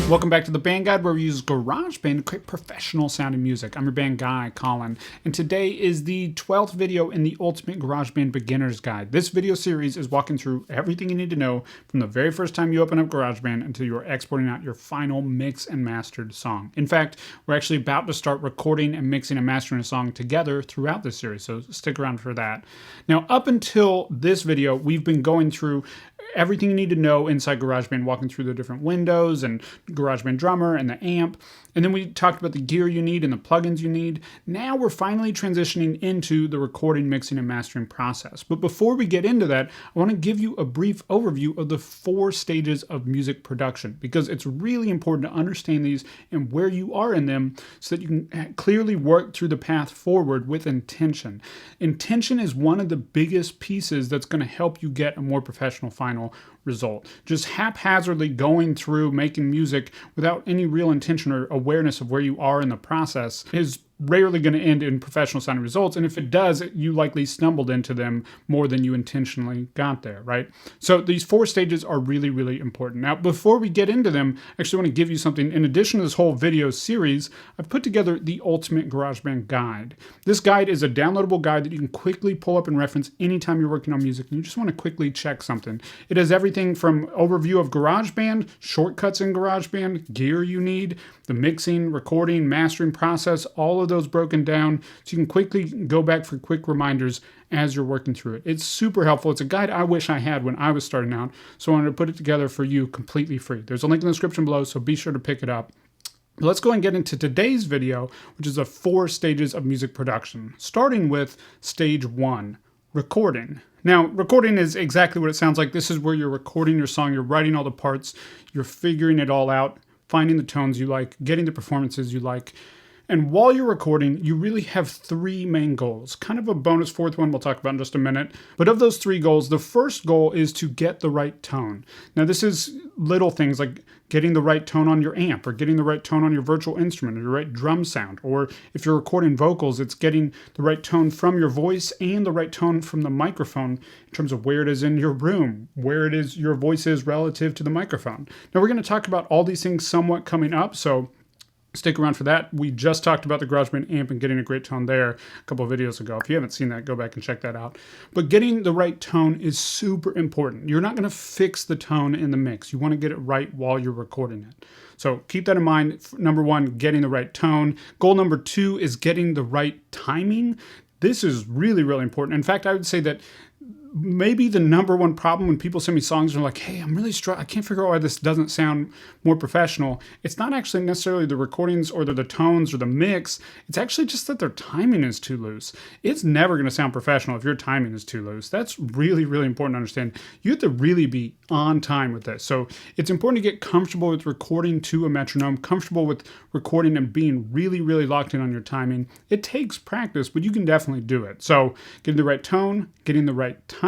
Welcome back to the Band Guide, where we use GarageBand to create professional sounding music. I'm your band guy, Colin, and today is the 12th video in the Ultimate GarageBand Beginner's Guide. This video series is walking through everything you need to know from the very first time you open up GarageBand until you're exporting out your final mix and mastered song. In fact, we're actually about to start recording and mixing and mastering a song together throughout this series, so stick around for that. Now, up until this video, we've been going through everything you need to know inside GarageBand, walking through the different windows and GarageBand Drummer and the amp. And then we talked about the gear you need and the plugins you need. Now we're finally transitioning into the recording, mixing, and mastering process. But before we get into that, I want to give you a brief overview of the 4 stages of music production, because it's really important to understand these and where you are in them so that you can clearly work through the path forward with intention. Intention is one of the biggest pieces that's going to help you get a more professional final result. Just haphazardly going through making music without any real intention or awareness of where you are in the process is rarely going to end in professional sounding results. And if it does, you likely stumbled into them more than you intentionally got there, right? So these 4 stages are really, really important. Now, before we get into them, I actually want to give you something. In addition to this whole video series, I've put together the Ultimate GarageBand Guide. This guide is a downloadable guide that you can quickly pull up and reference anytime you're working on music and you just want to quickly check something. It has everything from overview of GarageBand, shortcuts in GarageBand, gear you need, the mixing, recording, mastering process, all of those broken down so you can quickly go back for quick reminders as you're working through it. It's super helpful. It's a guide I wish I had when I was starting out, so I wanted to put it together for you completely free. There's a link in the description below, so be sure to pick it up. Let's go and get into today's video, which is the 4 stages of music production, starting with stage 1, recording. Now, recording is exactly what it sounds like. This is where you're recording your song, you're writing all the parts, you're figuring it all out, finding the tones you like, getting the performances you like. And while you're recording, you really have 3 main goals. Kind of a bonus 4th one we'll talk about in just a minute. But of those 3 goals, the first goal is to get the right tone. Now, this is little things like getting the right tone on your amp, or getting the right tone on your virtual instrument, or your right drum sound. Or if you're recording vocals, it's getting the right tone from your voice and the right tone from the microphone in terms of where it is in your room, where it is your voice is relative to the microphone. Now, we're going to talk about all these things somewhat coming up, so stick around for that. We just talked about the GarageBand amp and getting a great tone there a couple of videos ago. If you haven't seen that, go back and check that out. But getting the right tone is super important. You're not going to fix the tone in the mix. You want to get it right while you're recording it. So keep that in mind. Number 1, getting the right tone. Goal number 2 is getting the right timing. This is really, really important. In fact, I would say that maybe the number 1 problem when people send me songs and are like, hey, I'm really struggling, I can't figure out why this doesn't sound more professional. It's not actually necessarily the recordings or the tones or the mix. It's actually just that their timing is too loose. It's never going to sound professional if your timing is too loose. That's really, really important to understand. You have to really be on time with this. So it's important to get comfortable with recording to a metronome, comfortable with recording and being really, really locked in on your timing. It takes practice, but you can definitely do it. So getting the right tone, getting the right timing,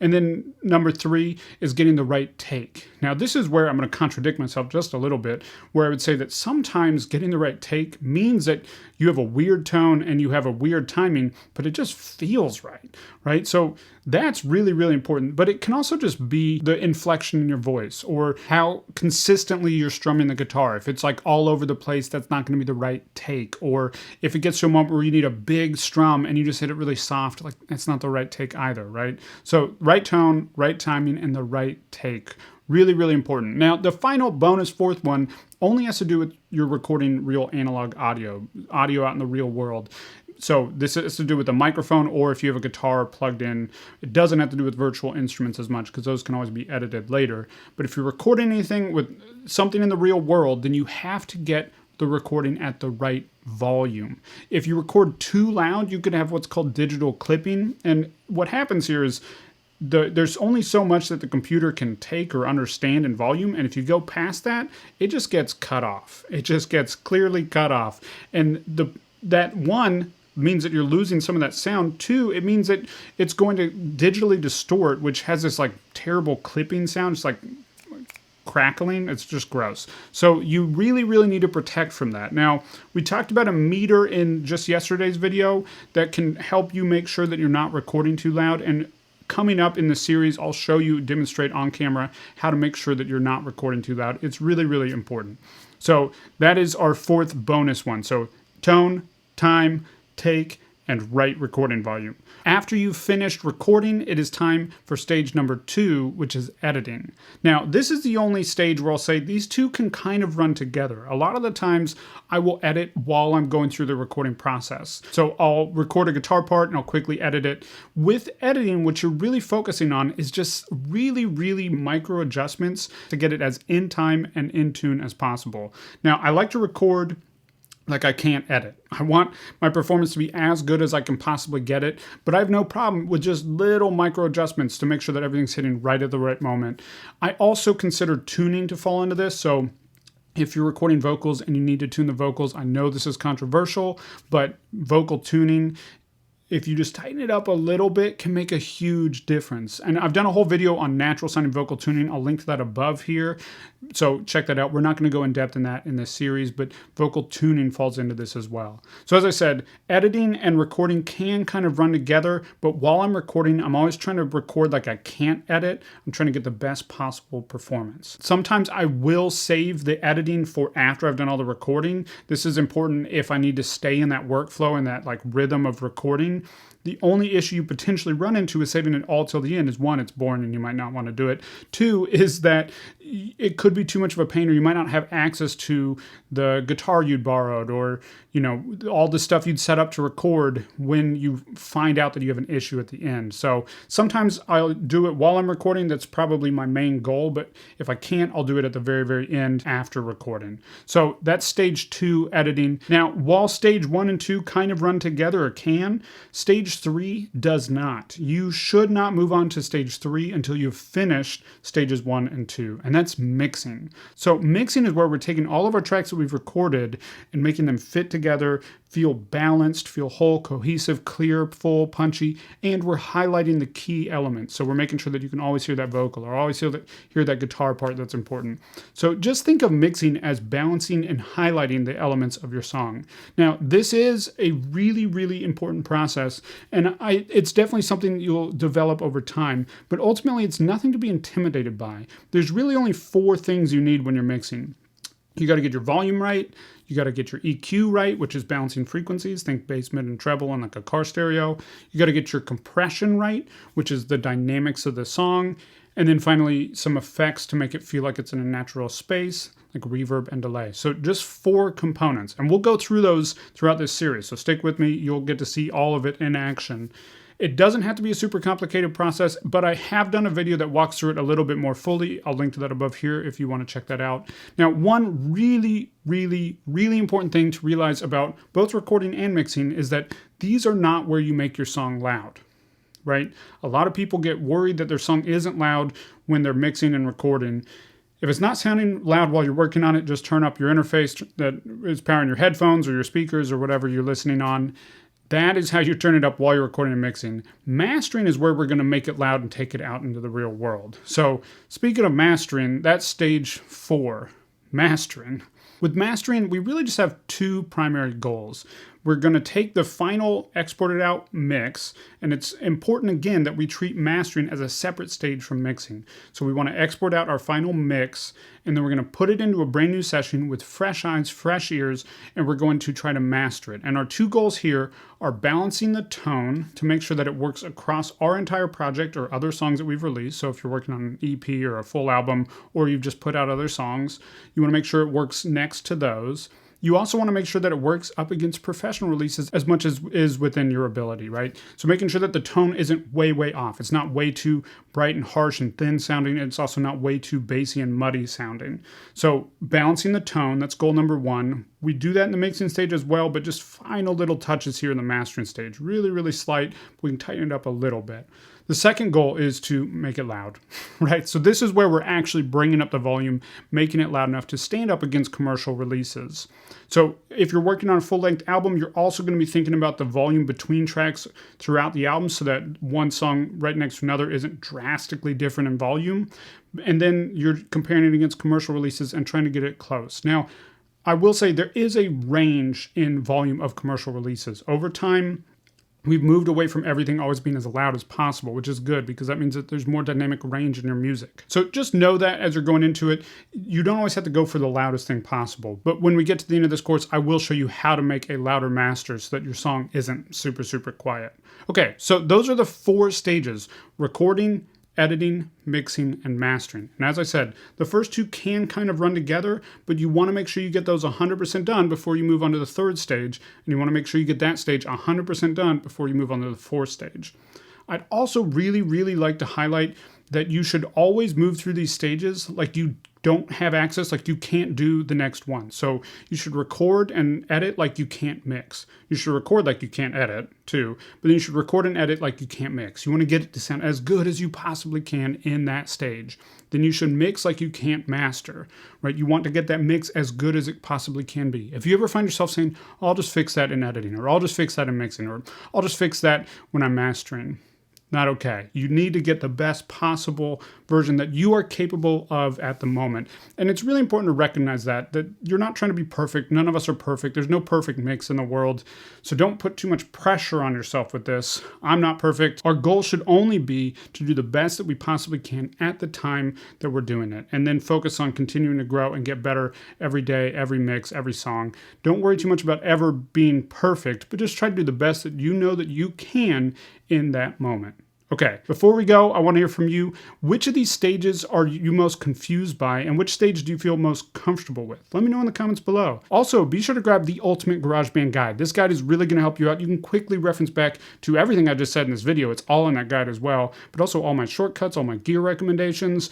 and then number 3 is getting the right take. Now, this is where I'm going to contradict myself just a little bit, where I would say that sometimes getting the right take means that you have a weird tone and you have a weird timing, but it just feels right, right? So that's really, really important. But it can also just be the inflection in your voice or how consistently you're strumming the guitar. If it's like all over the place, that's not going to be the right take. Or if it gets to a moment where you need a big strum and you just hit it really soft, like that's not the right take either, right? So right tone, right timing, and the right take. Really, really important. Now, the final bonus 4th one only has to do with your recording real analog audio out in the real world. So this has to do with the microphone, or if you have a guitar plugged in. It doesn't have to do with virtual instruments as much because those can always be edited later. But if you're recording anything with something in the real world, then you have to get the recording at the right volume. If you record too loud, you could have what's called digital clipping. And what happens here is there's only so much that the computer can take or understand in volume, and if you go past that, it just gets cut off. It just gets clearly cut off. And that one means that you're losing some of that sound. 2, it means that it's going to digitally distort, which has this like terrible clipping sound. It's like crackling. It's just gross. So you really, really need to protect from that. Now, we talked about a meter in just yesterday's video that can help you make sure that you're not recording too loud. And coming up in the series, I'll show you, demonstrate on camera how to make sure that you're not recording too loud. It's really, really important. So that is our fourth bonus one. So tone, time, take, and right recording volume. After you've finished recording, it is time for stage number 2, which is editing. Now, this is the only stage where I'll say these two can kind of run together. A lot of the times I will edit while I'm going through the recording process. So I'll record a guitar part and I'll quickly edit it. With editing, what you're really focusing on is just really, really micro adjustments to get it as in time and in tune as possible. Now, I like to record like I can't edit. I want my performance to be as good as I can possibly get it, but I have no problem with just little micro adjustments to make sure that everything's hitting right at the right moment. I also consider tuning to fall into this, so if you're recording vocals and you need to tune the vocals, I know this is controversial, but vocal tuning, if you just tighten it up a little bit, can make a huge difference. And I've done a whole video on natural sounding vocal tuning. I'll link to that above here. So check that out. We're not going to go in depth in that in this series, but vocal tuning falls into this as well. So as I said, editing and recording can kind of run together, but while I'm recording, I'm always trying to record like I can't edit. I'm trying to get the best possible performance. Sometimes I will save the editing for after I've done all the recording. This is important if I need to stay in that workflow and that like rhythm of recording. The only issue you potentially run into is saving it all till the end is, one, it's boring and you might not want to do it. Two is that it could be too much of a pain, or you might not have access to the guitar you'd borrowed, or all the stuff you'd set up to record when you find out that you have an issue at the end. So sometimes I'll do it while I'm recording. That's probably my main goal, but if I can't, I'll do it at the very, very end after recording. So that's stage 2 editing. Now, while stage 1 and 2 kind of run together, or can, stage 3 does not. You should not move on to stage 3 until you've finished stages 1 and 2, and that's mixing. So mixing is where we're taking all of our tracks that we've recorded and making them fit together, feel balanced, feel whole, cohesive, clear, full, punchy, and we're highlighting the key elements. So we're making sure that you can always hear that vocal or always hear that guitar part that's important. So just think of mixing as balancing and highlighting the elements of your song. Now, this is a really, really important process, and it's definitely something you'll develop over time, but ultimately it's nothing to be intimidated by. There's really only 4 things you need when you're mixing. You got to get your volume right. You got to get your EQ right, which is balancing frequencies. Think bass, mid, and treble on like a car stereo. You got to get your compression right, which is the dynamics of the song. And then finally, some effects to make it feel like it's in a natural space, like reverb and delay. So just 4 components. And we'll go through those throughout this series. So stick with me. You'll get to see all of it in action. It doesn't have to be a super complicated process, but I have done a video that walks through it a little bit more fully. I'll link to that above here if you want to check that out. Now, one really, really, really important thing to realize about both recording and mixing is that these are not where you make your song loud, right? A lot of people get worried that their song isn't loud when they're mixing and recording. If it's not sounding loud while you're working on it, just turn up your interface that is powering your headphones or your speakers or whatever you're listening on. That is how you turn it up while you're recording and mixing. Mastering is where we're going to make it loud and take it out into the real world. So speaking of mastering, that's stage 4, mastering. With mastering, we really just have 2 primary goals. We're going to take the final exported out mix, and it's important again that we treat mastering as a separate stage from mixing. So we want to export out our final mix, and then we're going to put it into a brand new session with fresh eyes, fresh ears, and we're going to try to master it. And our 2 goals here are balancing the tone to make sure that it works across our entire project or other songs that we've released. So if you're working on an EP or a full album, or you've just put out other songs, you want to make sure it works next to those. You also want to make sure that it works up against professional releases as much as is within your ability, right? So making sure that the tone isn't way, way off. It's not way too bright and harsh and thin sounding. It's also not way too bassy and muddy sounding. So balancing the tone, that's goal number 1. We do that in the mixing stage as well, but just final little touches here in the mastering stage. Really, really slight. We can tighten it up a little bit. The second goal is to make it loud, right? So this is where we're actually bringing up the volume, making it loud enough to stand up against commercial releases. So if you're working on a full-length album, you're also going to be thinking about the volume between tracks throughout the album so that one song right next to another isn't drastically different in volume. And then you're comparing it against commercial releases and trying to get it close. Now, I will say there is a range in volume of commercial releases. Over time, We've moved away from everything always being as loud as possible, which is good because that means that there's more dynamic range in your music. So just know that as you're going into it, you don't always have to go for the loudest thing possible. But when we get to the end of this course, I will show you how to make a louder master so that your song isn't super, super quiet. Okay, so those are the 4 stages: recording, editing, mixing, and mastering. And as I said, the first 2 can kind of run together, but you want to make sure you get those 100% done before you move on to the 3rd stage, and you want to make sure you get that stage 100% done before you move on to the 4th stage. I'd also really, really like to highlight that you should always move through these stages like you don't have access, like you can't do the next one. So you should record and edit like you can't mix. You should record like you can't edit too, but then you should record and edit like you can't mix. You want to get it to sound as good as you possibly can in that stage. Then you should mix like you can't master, right? You want to get that mix as good as it possibly can be. If you ever find yourself saying, oh, I'll just fix that in editing, or I'll just fix that in mixing, or I'll just fix that when I'm mastering, not okay. You need to get the best possible version that you are capable of at the moment. And it's really important to recognize that you're not trying to be perfect. None of us are perfect. There's no perfect mix in the world. So don't put too much pressure on yourself with this. I'm not perfect. Our goal should only be to do the best that we possibly can at the time that we're doing it. And then focus on continuing to grow and get better every day, every mix, every song. Don't worry too much about ever being perfect, but just try to do the best that you know that you can in that moment. Okay, before we go, I want to hear from you. Which of these stages are you most confused by, and which stage do you feel most comfortable with? Let me know in the comments below. Also, be sure to grab the Ultimate GarageBand Guide. This guide is really going to help you out. You can quickly reference back to everything I just said in this video. It's all in that guide as well, but also all my shortcuts, all my gear recommendations,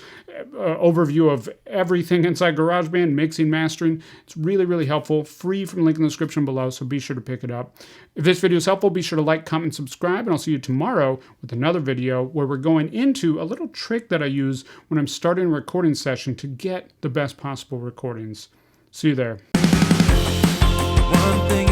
overview of everything inside GarageBand, mixing, mastering. It's really, really helpful. Free from the link in the description below, so be sure to pick it up. If this video is helpful, be sure to like, comment, subscribe, and I'll see you tomorrow with another video where we're going into a little trick that I use when I'm starting a recording session to get the best possible recordings. See you there. One thing